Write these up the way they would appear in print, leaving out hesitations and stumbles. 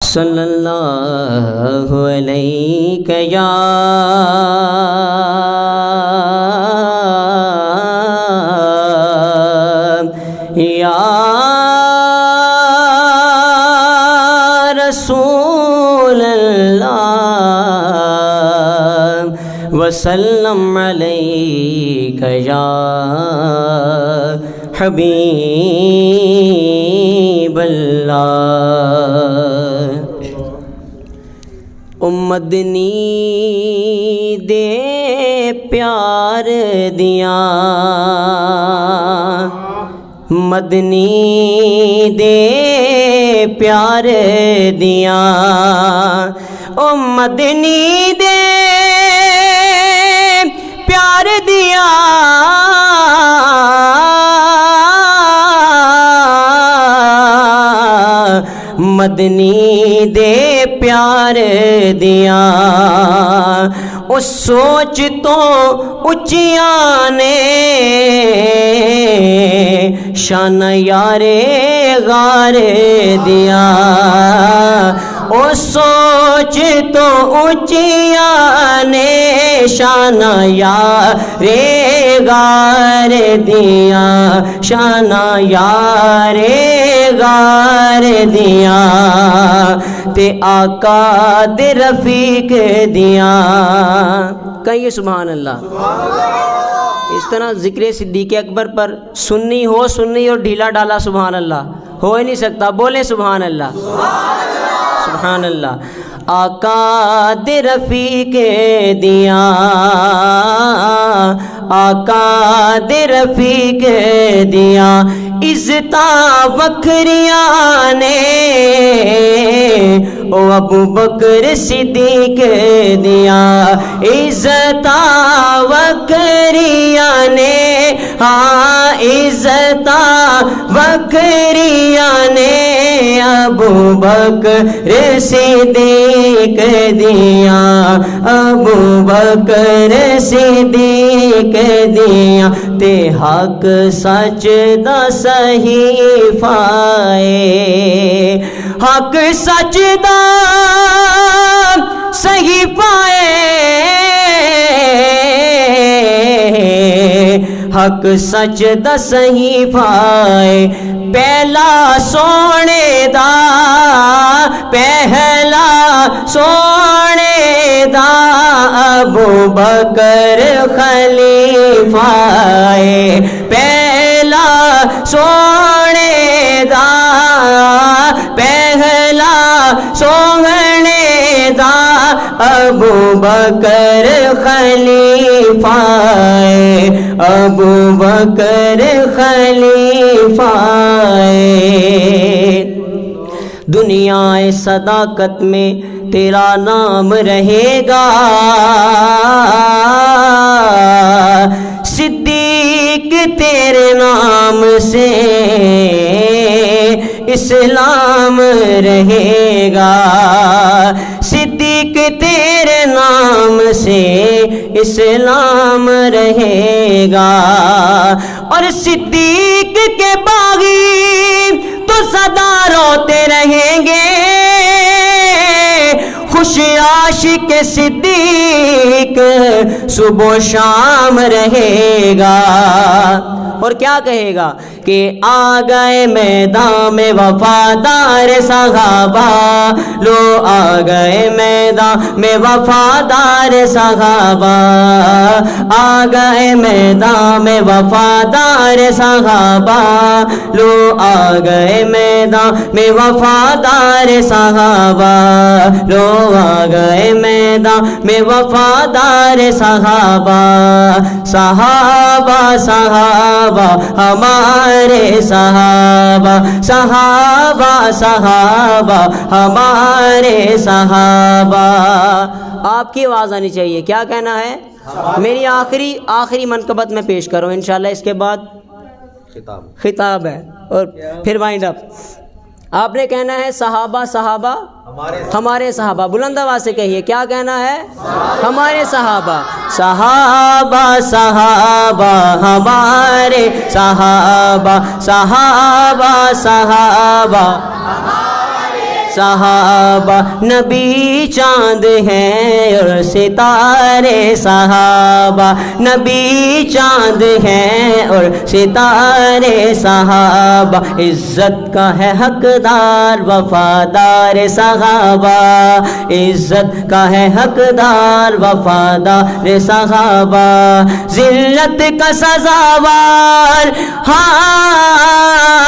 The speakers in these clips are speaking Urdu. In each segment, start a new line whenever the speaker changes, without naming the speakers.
صلی اللہ علیہ یا رسول اللہ وسلم علیک یا حبیب اللہ۔ مدنی دے پیار دیا، مدنی دے پیار دیا، او مدنی دے پیار دیا، مدنی دے پیار دیا، اس سوچ تو اچیاں نے شان یار غار دیا، او سوچ تو اچیاں نے شان یار غار دیا، شان یار غار دیا، تے آقا دے رفیق دیا۔ کہیے سبحان اللہ۔ اس طرح ذکر صدیق اکبر پر سنی ہو سنی اور ڈھیلا ڈالا سبحان اللہ ہو ہی نہیں سکتا، بولے سبحان اللہ سبحان اللہ۔ آقا دے رفیق دیا، آقا دے رفیق دیا، عزتاں وکھریاں نے او ابو بکر صدیق دیا، عزتاں وکھریاں نے، ہاں عزتاں وکھریاں نے ابو بکر صدیق دیا، ابو بکر صدیق دیا، تے حق سچ دا صحیفہ اے، حق سچ دا صحیفہ اے، حق سچ دا صحیفہ اے، پہلا سونے دا، پہلا سونے دا ابو بکر خلیفہ اے، پہلا سونے دا، پہلا سونے دا ابو بکر خلیفہ اے، ابو بکر خلیفہ اے۔ دنیا صداقت میں تیرا نام رہے گا، صدیق تیرے نام سے اسلام رہے گا، صدیق تیرے نام سے اسلام رہے گا، اور صدیق کے باغی تو سدا روتے رہیں گے، خوش عاشق صدیق صبح و شام رہے گا، اور کیا کہے گا کہ آ گئے میدان میں وفادار صحابہ، لو آ گئے میدان میں وفادار صحابہ، آ گئے میدان میں وفادار صحابہ، لو آ گئے میدان میں وفادار صحابہ، لو آ گئے میدان میں وفادار صحابہ، صحابہ صحابہ ہمارے صحابہ، صحابہ صحابہ ہمارے صحابہ۔ آپ کی آواز آنی چاہیے، کیا کہنا ہے؟ میری آخری منقبت میں پیش کروں انشاءاللہ، اس کے بعد خطاب ہے اور پھر وائنڈ اپ۔ آپ نے کہنا ہے صحابہ صحابہ ہمارے صحابہ، بلند آواز سے کہیے، کیا کہنا ہے؟ ہمارے صحابہ، صحابہ صحابہ ہمارے صحابہ، صحابہ صحابہ صحابہ نبی چاند ہیں اور ستارے صحابہ نبی چاند ہیں اور ستارے صحابہ عزت کا ہے حقدار وفادار صحابہ عزت کا ہے حقدار وفادار صحابہ ذلت کا سزاوار ہاں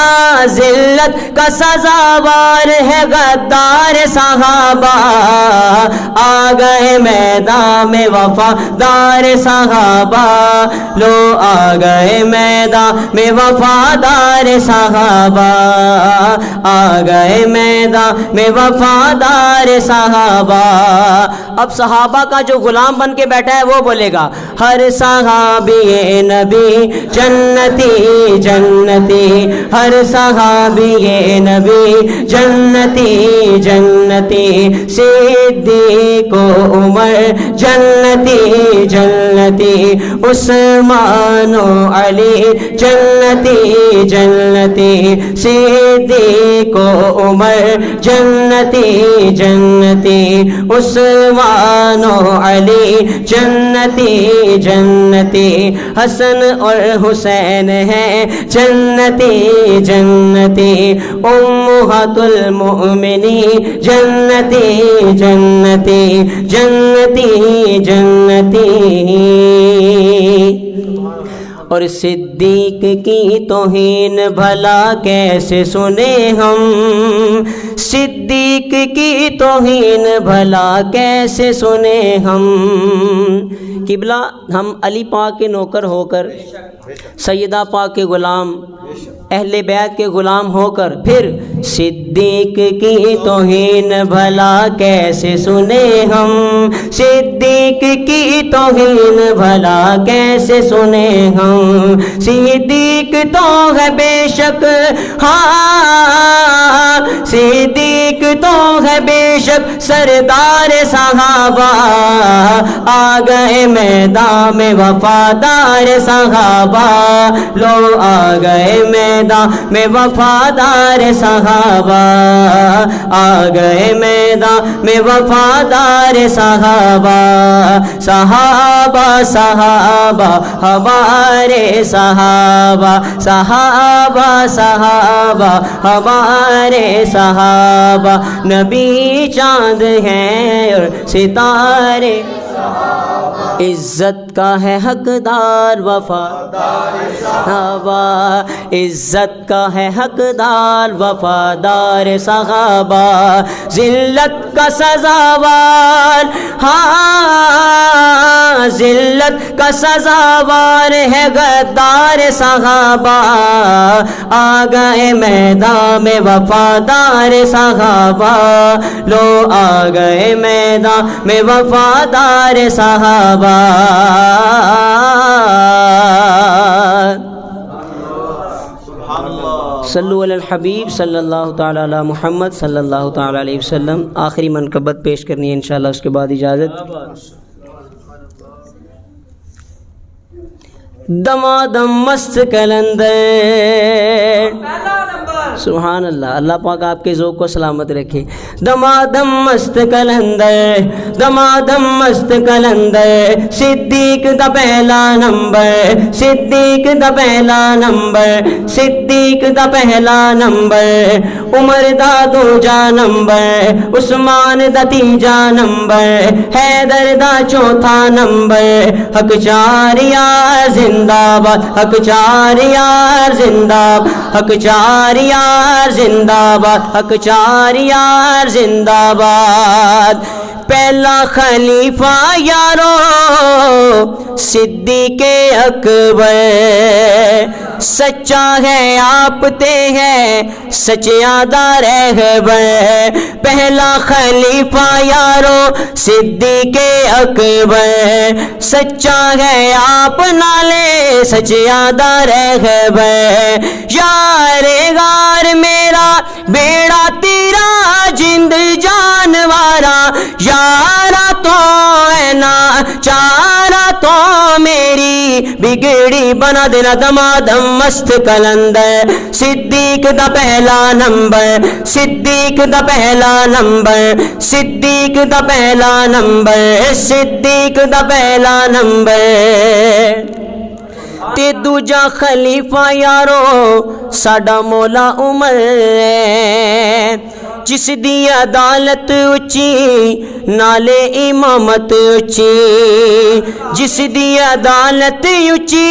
ذلت کا سزاوار ہے غدار صحابہ آ گئے میدان میں وفادار صحابہ لو آ گئے میدان میں وفادار صحابہ آ گئے میدان میں وفادار صحابہ اب صحابہ کا جو غلام بن کے بیٹھا ہے وہ بولے گا ہر صحابی نبی جنتی جنتی ہر صحابی نبی جنتی جنتی صدیق و عمر جنتی جنتی عثمان و علی جنتی جنتی صدیق و عمر جنتی جنتی عثمان و علی جنتی جنتی حسن اور حسین ہیں جنتی جنتی امہات المؤمنین جنتی جنتی جنتی جنتی اور صدیق کی توہین بھلا کیسے سنے ہم صدیق کی توہین بھلا کیسے سنے ہم قبلہ ہم علی پاک کے نوکر ہو کر سیدہ پاک کے غلام اہل بیت کے غلام ہو کر پھر صدیق کی توہین بھلا کیسے سنے ہم صدیق کی توہین بھلا کیسے سنے ہم صدیق تو ہے بے شک ہاں صدیق تو ہے بے شک سردار صحابہ آ گئے میدان میں وفادار صحابہ لو آ گئے میدان میں وفادار صحابہ آ گئے میدان میں وفادار صحابہ صحابہ صحابہ ہمارے صحابہ صحابہ صحابہ ہمارے صحابہ نبی چاند ہیں اور ستارے عزت کا ہے حقدار وفادار صحابہ عزت کا ہے حقدار وفادار صحابہ ذلت کا سزاوار ہاں ذلت کا سزاوار ہے غدار صحابہ آ گئے میدان میں وفادار صحابہ لو آ گئے میدان میں وفادار صحابہ صلو علی الحبیب صلی اللہ تعالی علی محمد صلی اللہ تعالی علیہ وسلم آخری منقبت پیش کرنی ہے انشاءاللہ اس کے بعد اجازت دمادم مست کلندر سبحان اللہ اللہ پاک آپ کے ذوق کو سلامت رکھے دمادم مست کلندر دمادم مست کلندر صدیق دا پہلا نمبر صدیق دا پہلا نمبر صدیق دا پہلا نمبر عمر دا دوجا نمبر عثمان دا تیجا نمبر حیدر دا چوتھا نمبر حق چار یار زندہ باد حق چار یار زندہ حق چار یار زندہ باد حق چار یار زندہ باد پہلا خلیفہ یارو صدیق اکبر سچا ہے آپ تے ہے سچیادہ رہبر پہلا خلیفہ یارو صدیق اکبر سچا ہے آپ نالے سچیادہ رہبر یار غار میں میرا بیڑا تیرا جند جانوارا یارا تو ہے نا چارا تو میری بگڑی بنا دینا دمادم مست کلندر صدیق دا پہلا نمبر صدیق دا پہلا نمبر صدیق دا پہلا نمبر صدیق دا پہلا نمبر تے دوجا خلیفہ یارو ساڈا مولا عمر ہے جس دی عدالت اچھی نالے امامت اچھی جس دی عدالت اچھی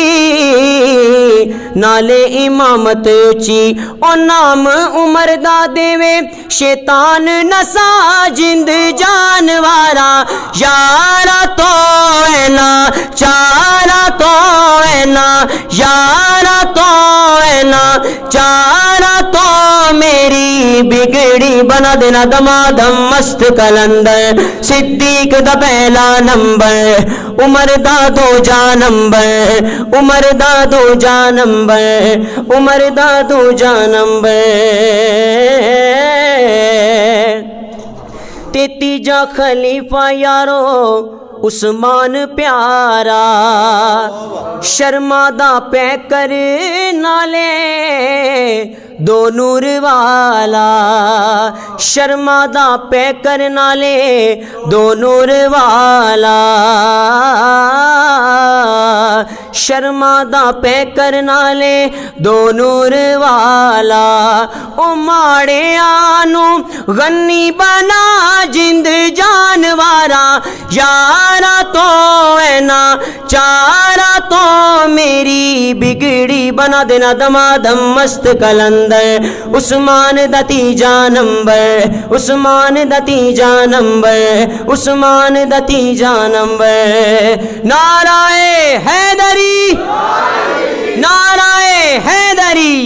نالے امامت اچھی او نام عمر دا دیوے شیطان نسا جند جانوارا یارا تو ہے نا چارا تو ہے نا یارا تو ہے نا چارا تو میری بگڑی بنا دینا دمادم مست کلندر صدیق دا پہلا نمبر عمر دا دوجا نمبر عمر دا دوجا نمبر عمر دا دوجا نمبر تے تیجا خلیفہ یارو عثمان پیارا شرما دا پہ کر نالے دو نور والا شرما دا پہ کر نالے دو نور والا شرما دا پہ کر نالے دو نور والا او ماڑے آنو غنی بنا جند جانوارا یارا تو ہے نا چارا تو میری بگڑی بنا دینا دمادم مست کلندر عثمان دا تیجا نمبر عثمان دا تیجا نمبر عثمان دا تیجا نمبر نعرہ حیدری نعرہ حیدری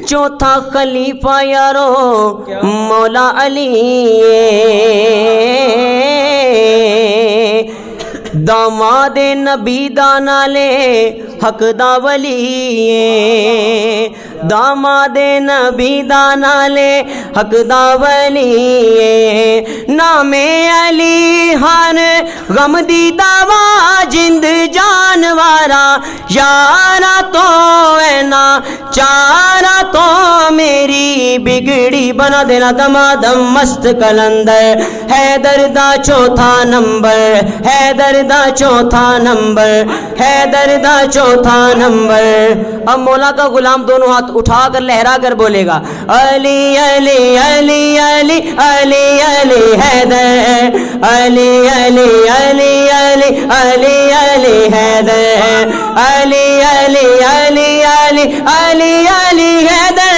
چوتھا خلیفہ یارو مولا علی داماد نبی دا نالے حق دا ولی داماد نبی دا نالے حق دا ولی نام علی ہن غم دی دوا جند جانوارا یارا تو ہے نا چارا تو میری بگڑی بنا دینا دمادم مست کلندر حیدر دا چوتھا نمبر حیدر دا چوتھا نمبر حیدر دا چوتھا نمبر اب مولا کا غلام دونوں ہاتھ اٹھا کر لہرا کر بولے گا علی علی علی علی علی علی حیدر علی علی علی علی علی علی حیدر علی علی علی علی علی علی حیدر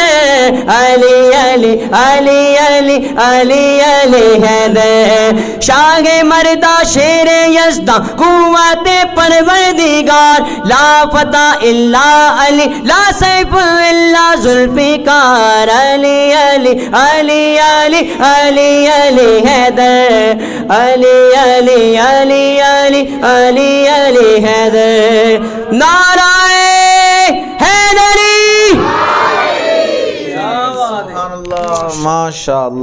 علی علی علی علی علی علی حیدر شاہ مردہ شیر یزداں قوت پروردگار لا فتح الا علی لا سیف الا ذوالفقار علی علی علی علی علی علی حیدر علی علی علی علی علی علی حیدر نعرہ حیدری
سبحان اللہ ماشاء اللہ.